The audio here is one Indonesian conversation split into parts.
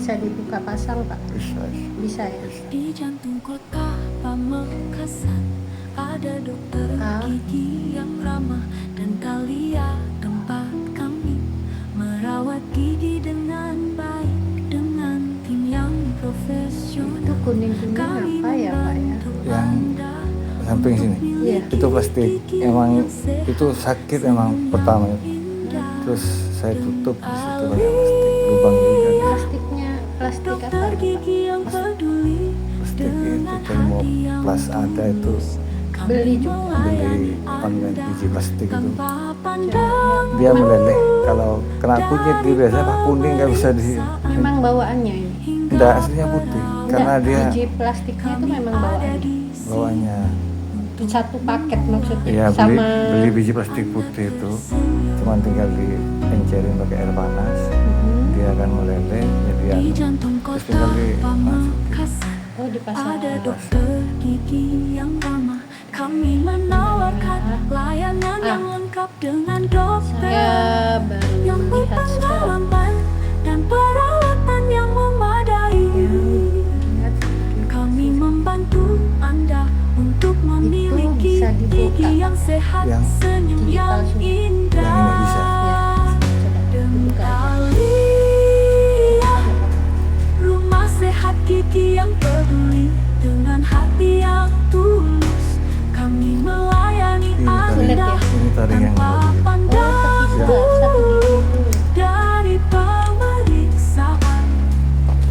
bisa dibuka pasang, Pak? Bisa. Bisa ya? Di jantung kota Pamekasan ada dokter gigi yang ramah dan kalian tempat kami merawat gigi dengan baik dengan tim yang profesional. Itu kuning-kuning apa ya, Pak ya? Yang samping sini. Iya. Itu plastik. Emang itu sakit emang pertama itu. Terus saya tutup di situ pakai plastik, lubang juga. Plastiknya plastik apa, Dokter Pak? gigi yang peduli Plastik itu termoplas ada itu Beli juga. beli panggang biji plastik itu. tanpa pandang. Dia meleleh. Kalau kena kunyit dia biasanya pak kuning nggak bisa di. Memang bawaannya ini? Enggak, aslinya putih. Karena Enggak, dia biji plastiknya itu memang bawaannya. bawahnya. Satu paket maksudnya? Iya, Sama beli biji plastik putih itu. Cuman tinggal diencerin pakai air panas. Dia akan meleleh, jadi Di jantung terus kota tinggal dimasukin. Pamekasan Oh, dipasang. ada dokter gigi yang ramah. Kami menawarkan layanan yang lengkap dengan dokter Saya baru yang melihat sekarang. berpengalaman dan perawatan yang memadai. Lihat, Kami membantu Anda untuk memiliki bisa dibuka. gigi yang sehat, Yang senyum gigi yang palsu. indah. Yang ini bisa. Ya, coba dibuka aja. Dentalia, rumah sehat gigi yang peduli dengan hati yang tulus. Kami melayani Ini tadi, Sulit ya? Anda ini tadi yang tanpa dulu. pandang Oh, Ya. satu gigi itu. dari pemeriksaan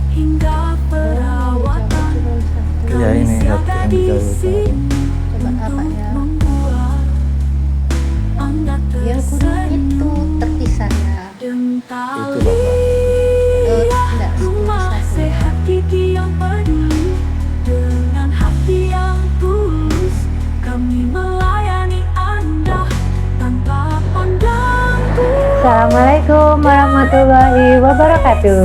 hingga perawatan. Cuma satu. Iya, ini Kami satu siaga yang di dicari sini Coba apa untuk ya? membuat Anda Yang kuning itu tersenyum. terpisah ya. Itu bapak. Enggak, Rumah terpisah. sehat gigi yang peduli dengan hati yang tulus. Kami melayani Anda tanpa pandang bulu. Assalamualaikum warahmatullahi wabarakatuh.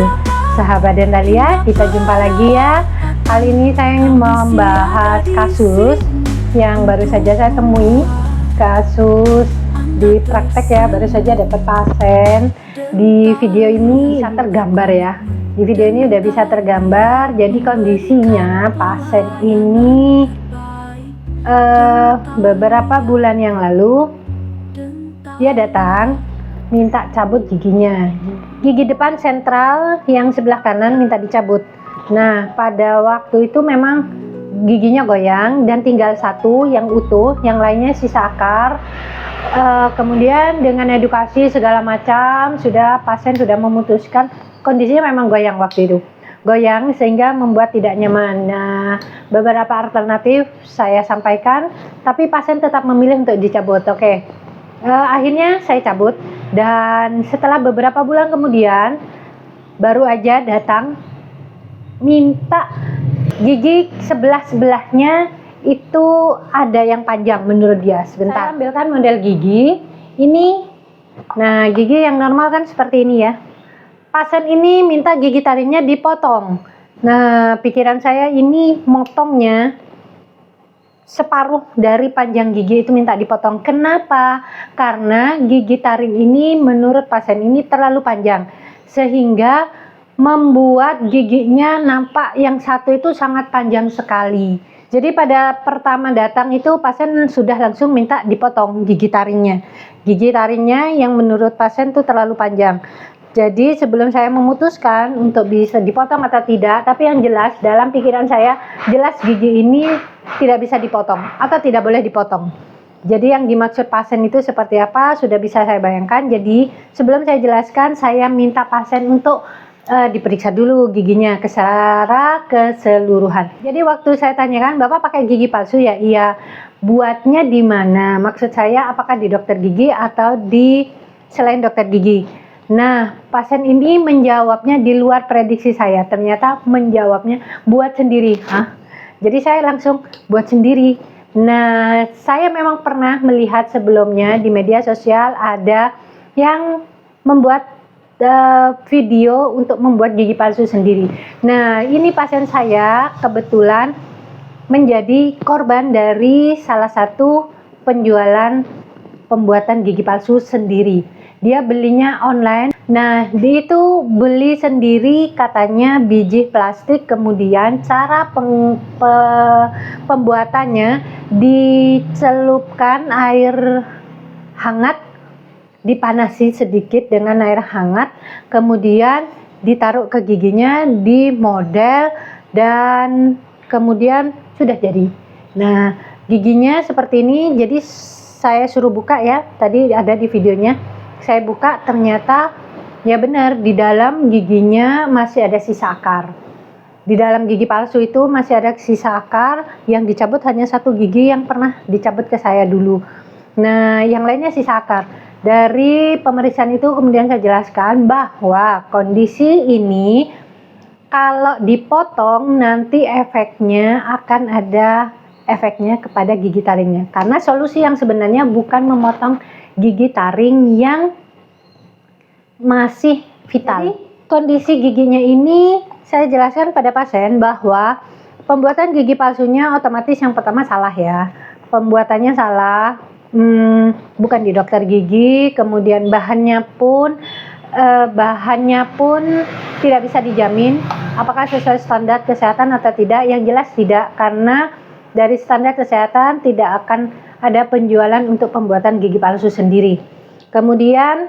Sahabat Dentalia, kita jumpa lagi ya. Kali ini saya ingin membahas kasus yang baru saja saya temui. Kasus di praktek ya, baru saja dapat pasien. Di video ini bisa tergambar ya. Di video ini udah bisa tergambar. Jadi kondisinya pasien ini beberapa bulan yang lalu dia datang minta cabut giginya. Gigi depan sentral yang sebelah kanan minta dicabut. Nah, pada waktu itu memang giginya goyang dan tinggal satu yang utuh, yang lainnya sisa akar. Kemudian dengan edukasi segala macam, pasien sudah memutuskan kondisinya memang goyang waktu itu. Goyang sehingga membuat tidak nyaman. Nah, beberapa alternatif saya sampaikan, tapi pasien tetap memilih untuk dicabut. Oke. Akhirnya saya cabut dan setelah beberapa bulan kemudian baru aja datang minta gigi sebelah-sebelahnya itu ada yang panjang menurut dia. Sebentar, saya ambilkan model gigi ini. Nah, gigi yang normal kan seperti ini ya. Pasien ini minta gigi taringnya dipotong. Nah, pikiran saya ini motongnya separuh dari panjang gigi itu minta dipotong. Kenapa? Karena gigi taring ini menurut pasien ini terlalu panjang sehingga membuat giginya nampak yang satu itu sangat panjang sekali. Jadi pada pertama datang itu pasien sudah langsung minta dipotong gigi taringnya. Gigi taringnya yang menurut pasien itu terlalu panjang. Jadi sebelum saya memutuskan untuk bisa dipotong atau tidak, tapi yang jelas dalam pikiran saya jelas gigi ini tidak bisa dipotong atau tidak boleh dipotong. Jadi yang dimaksud pasien itu seperti apa sudah bisa saya bayangkan. Jadi sebelum saya jelaskan, saya minta pasien untuk diperiksa dulu giginya secara keseluruhan. Jadi waktu saya tanyakan, Bapak pakai gigi palsu ya? Iya. Buatnya di mana? Maksud saya apakah di dokter gigi atau di selain dokter gigi? Nah, pasien ini menjawabnya di luar prediksi saya. Ternyata menjawabnya buat sendiri. Hah? Jadi saya langsung buat sendiri. Nah, saya memang pernah melihat sebelumnya di media sosial ada yang membuat video untuk membuat gigi palsu sendiri. Nah, ini pasien saya kebetulan menjadi korban dari salah satu penjualan pembuatan gigi palsu sendiri. dia belinya online. Nah, dia itu beli sendiri katanya biji plastik, kemudian cara pembuatannya dicelupkan air hangat, dipanasi sedikit dengan air hangat, kemudian ditaruh ke giginya, di model, dan kemudian sudah jadi. Nah, giginya seperti ini. Jadi saya suruh buka ya, tadi ada di videonya. Saya buka, ternyata ya benar, di dalam giginya masih ada sisa akar. Di dalam gigi palsu itu masih ada sisa akar, yang dicabut hanya satu gigi yang pernah dicabut ke saya dulu. Nah, yang lainnya sisa akar. Dari pemeriksaan itu kemudian saya jelaskan bahwa kondisi ini kalau dipotong nanti efeknya akan ada efeknya kepada gigi taringnya. Karena solusi yang sebenarnya bukan memotong gigi taring yang masih vital. Jadi, kondisi giginya ini saya jelaskan pada pasien bahwa pembuatan gigi palsunya otomatis yang pertama salah ya. Pembuatannya salah, bukan di dokter gigi, kemudian bahannya pun tidak bisa dijamin apakah sesuai standar kesehatan atau tidak. Yang jelas tidak, karena dari standar kesehatan tidak akan ada penjualan untuk pembuatan gigi palsu sendiri. Kemudian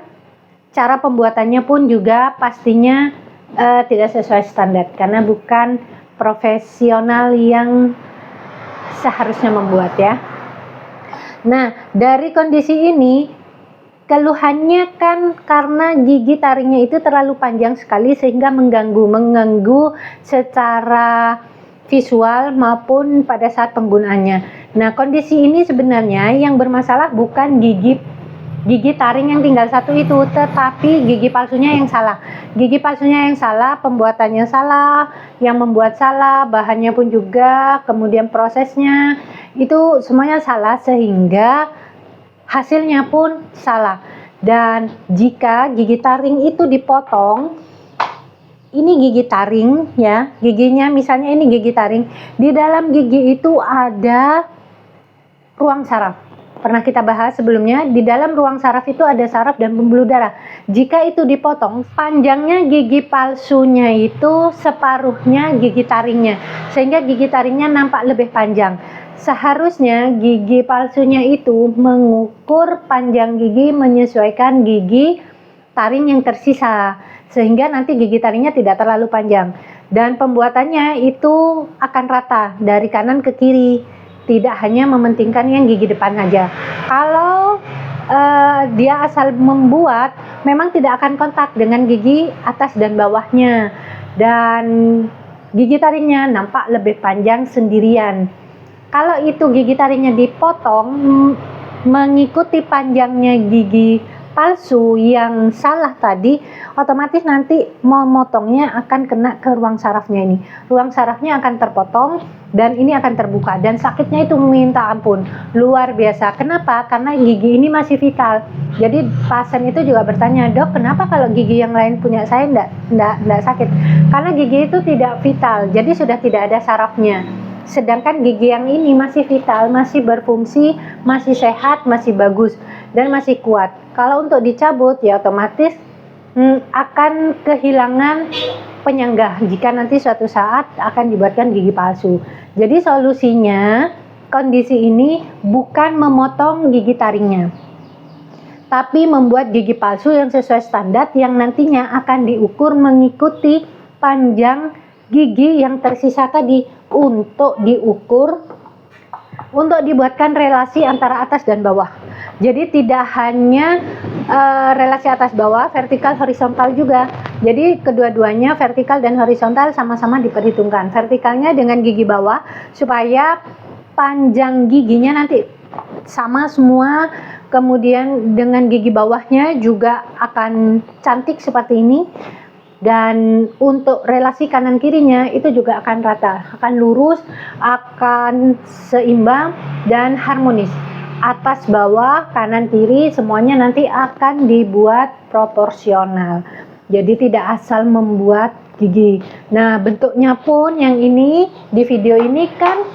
cara pembuatannya pun juga pastinya tidak sesuai standar, karena bukan profesional yang seharusnya membuat ya. Nah, dari kondisi ini keluhannya kan karena gigi taringnya itu terlalu panjang sekali sehingga mengganggu secara visual maupun pada saat penggunaannya. Nah, kondisi ini sebenarnya yang bermasalah bukan gigi taring yang tinggal satu itu, tetapi gigi palsunya yang salah. Gigi palsunya yang salah, pembuatannya salah, yang membuat salah, bahannya pun juga, kemudian prosesnya itu semuanya salah sehingga hasilnya pun salah. Dan jika gigi taring itu dipotong, ini gigi taring ya, giginya misalnya ini gigi taring, di dalam gigi itu ada ruang saraf. Pernah kita bahas sebelumnya, di dalam ruang saraf itu ada saraf dan pembuluh darah. Jika itu dipotong, panjangnya gigi palsunya itu separuhnya gigi taringnya, sehingga gigi taringnya nampak lebih panjang. Seharusnya gigi palsunya itu mengukur panjang gigi menyesuaikan gigi taring yang tersisa, sehingga nanti gigi taringnya tidak terlalu panjang. Dan pembuatannya itu akan rata dari kanan ke kiri, tidak hanya mementingkan yang gigi depan aja. Kalau dia asal membuat, memang tidak akan kontak dengan gigi atas dan bawahnya, dan gigi taringnya nampak lebih panjang sendirian. Kalau itu gigi taringnya dipotong mengikuti panjangnya gigi palsu yang salah tadi, otomatis nanti memotongnya akan kena ke ruang sarafnya ini. Ruang sarafnya akan terpotong dan ini akan terbuka, dan sakitnya itu minta ampun, luar biasa. Kenapa? Karena gigi ini masih vital. Jadi pasien itu juga bertanya, "Dok, kenapa kalau gigi yang lain punya saya enggak sakit?" Karena gigi itu tidak vital, jadi sudah tidak ada sarafnya. Sedangkan gigi yang ini masih vital, masih berfungsi, masih sehat, masih bagus, dan masih kuat. Kalau untuk dicabut ya otomatis akan kehilangan penyangga jika nanti suatu saat akan dibuatkan gigi palsu. Jadi solusinya, kondisi ini bukan memotong gigi taringnya, tapi membuat gigi palsu yang sesuai standar yang nantinya akan diukur mengikuti panjang gigi yang tersisa tadi untuk diukur, untuk dibuatkan relasi antara atas dan bawah. Jadi tidak hanya relasi atas bawah, vertikal horizontal juga. Jadi kedua-duanya vertikal dan horizontal sama-sama diperhitungkan. Vertikalnya dengan gigi bawah supaya panjang giginya nanti sama semua, kemudian dengan gigi bawahnya juga akan cantik seperti ini. Dan untuk relasi kanan kirinya itu juga akan rata, akan lurus, akan seimbang dan harmonis. Atas bawah, kanan kiri semuanya nanti akan dibuat proporsional. Jadi tidak asal membuat gigi. Nah, bentuknya pun yang ini di video ini kan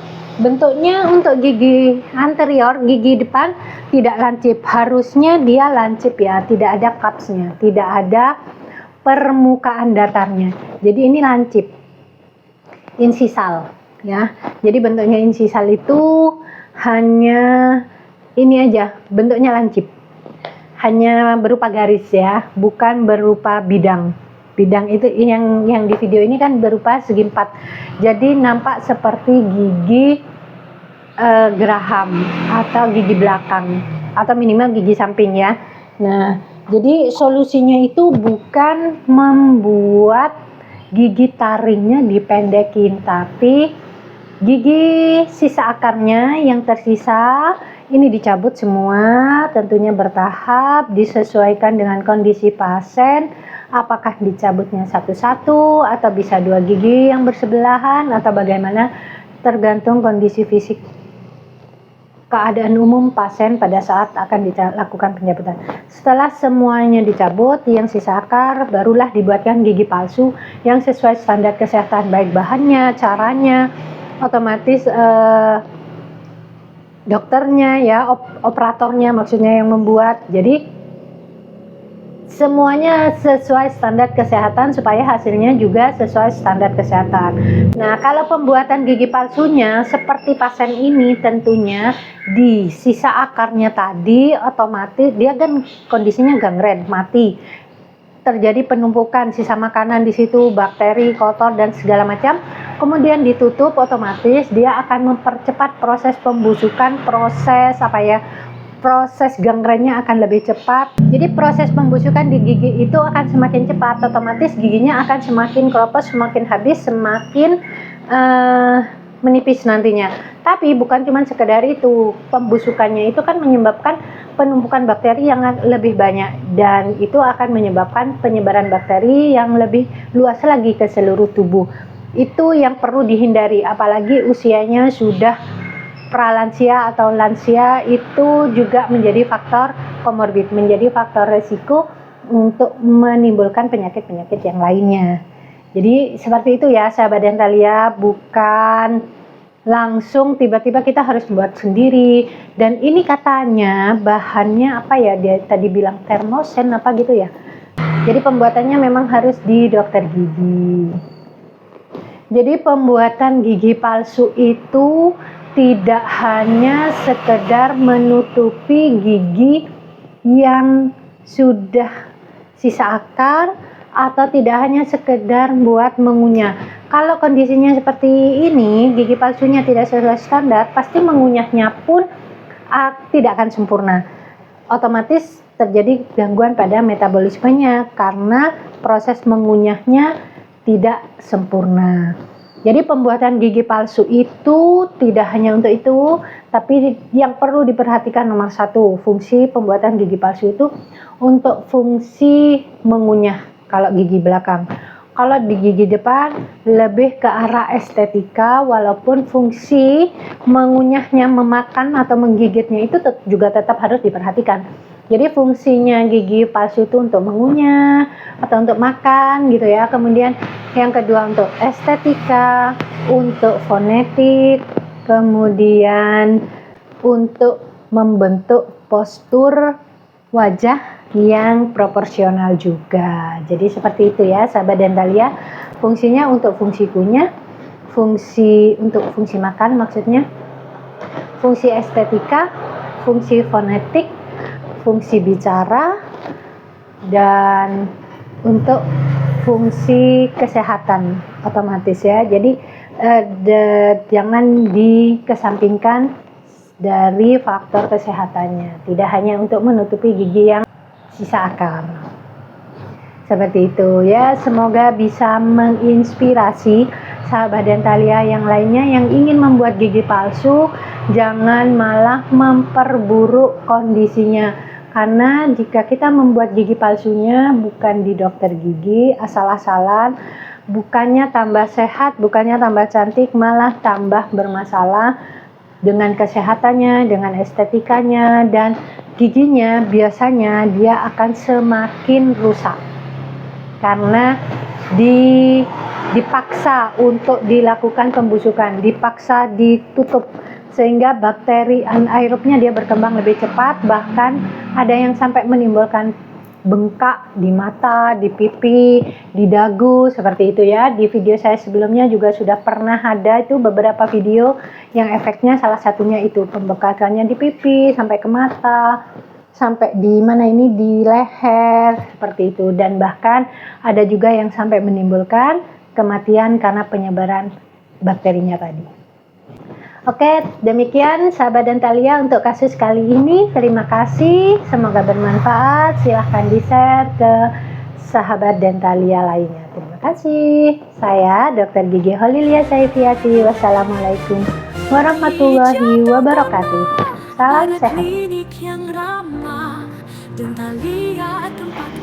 bentuknya untuk gigi anterior, gigi depan tidak lancip. Harusnya dia lancip ya, tidak ada cupsnya, tidak ada permukaan datarnya. Jadi ini lancip, insisal ya. Jadi bentuknya insisal itu hanya ini aja, bentuknya lancip, hanya berupa garis ya, bukan berupa bidang. Bidang itu yang di video ini kan berupa segi 4, jadi nampak seperti gigi geraham atau gigi belakang atau minimal gigi samping ya. Nah, jadi solusinya itu bukan membuat gigi taringnya dipendekin, tapi gigi sisa akarnya yang tersisa ini dicabut semua, tentunya bertahap, disesuaikan dengan kondisi pasien. Apakah dicabutnya satu-satu atau bisa 2 gigi yang bersebelahan atau bagaimana, tergantung kondisi fisik keadaan umum pasien pada saat akan dilakukan pencabutan. Setelah semuanya dicabut, yang sisa akar barulah dibuatkan gigi palsu yang sesuai standar kesehatan, baik bahannya, caranya, otomatis dokternya ya, operatornya maksudnya yang membuat. Jadi semuanya sesuai standar kesehatan supaya hasilnya juga sesuai standar kesehatan. Nah, kalau pembuatan gigi palsunya seperti pasien ini, tentunya di sisa akarnya tadi otomatis dia kan kondisinya gangren, mati. Terjadi penumpukan sisa makanan di situ, bakteri, kotor dan segala macam. Kemudian ditutup, otomatis dia akan mempercepat proses pembusukan, proses gangrennya akan lebih cepat. Jadi proses pembusukan di gigi itu akan semakin cepat, otomatis giginya akan semakin keropos, semakin habis, semakin menipis nantinya. Tapi bukan cuma sekedar itu, pembusukannya itu kan menyebabkan penumpukan bakteri yang lebih banyak, dan itu akan menyebabkan penyebaran bakteri yang lebih luas lagi ke seluruh tubuh. Itu yang perlu dihindari, apalagi usianya sudah pralansia atau lansia, itu juga menjadi faktor komorbid, menjadi faktor resiko untuk menimbulkan penyakit-penyakit yang lainnya. Jadi seperti itu ya sahabat Dentalia, bukan langsung tiba-tiba kita harus buat sendiri. Dan ini katanya bahannya apa ya, dia tadi bilang termosen apa gitu ya. Jadi pembuatannya memang harus di dokter gigi. Jadi pembuatan gigi palsu itu tidak hanya sekedar menutupi gigi yang sudah sisa akar, atau tidak hanya sekedar buat mengunyah. Kalau kondisinya seperti ini, gigi palsunya tidak sesuai standar, pasti mengunyahnya pun tidak akan sempurna. Otomatis terjadi gangguan pada metabolismenya karena proses mengunyahnya tidak sempurna. Jadi pembuatan gigi palsu itu tidak hanya untuk itu, tapi yang perlu diperhatikan nomor 1, fungsi pembuatan gigi palsu itu untuk fungsi mengunyah kalau gigi belakang. Kalau di gigi depan lebih ke arah estetika, walaupun fungsi mengunyahnya, memakan atau menggigitnya itu juga tetap harus diperhatikan. Jadi fungsinya gigi palsu itu untuk mengunyah atau untuk makan gitu ya. Kemudian yang kedua untuk estetika, untuk fonetik, kemudian untuk membentuk postur wajah yang proporsional juga. Jadi seperti itu ya sahabat Dentalia. Fungsinya untuk fungsi kunyah, fungsi untuk fungsi makan maksudnya, fungsi estetika, fungsi fonetik, fungsi bicara, dan untuk fungsi kesehatan otomatis ya. Jadi jangan dikesampingkan dari faktor kesehatannya, tidak hanya untuk menutupi gigi yang sisa akar. Seperti itu ya, semoga bisa menginspirasi sahabat Dentalia yang lainnya yang ingin membuat gigi palsu. Jangan malah memperburuk kondisinya, karena jika kita membuat gigi palsunya bukan di dokter gigi asal-asalan, bukannya tambah sehat, bukannya tambah cantik, malah tambah bermasalah dengan kesehatannya, dengan estetikanya, dan giginya biasanya dia akan semakin rusak karena dipaksa untuk dilakukan pembusukan, dipaksa ditutup sehingga bakteri anaerobnya dia berkembang lebih cepat, bahkan ada yang sampai menimbulkan bengkak di mata, di pipi, di dagu, seperti itu ya. Di video saya sebelumnya juga sudah pernah ada itu beberapa video yang efeknya salah satunya itu pembengkakannya di pipi, sampai ke mata, sampai di mana ini, di leher, seperti itu. Dan bahkan ada juga yang sampai menimbulkan kematian karena penyebaran bakterinya tadi. Oke, demikian sahabat Dentalia untuk kasus kali ini. Terima kasih, semoga bermanfaat. Silahkan di-share ke sahabat Dentalia lainnya. Terima kasih. Saya Dr. Gigi Holilia Saifiati. Wassalamualaikum warahmatullahi wabarakatuh. Salam sehat. Klinik yang ramah, Dentalia tempat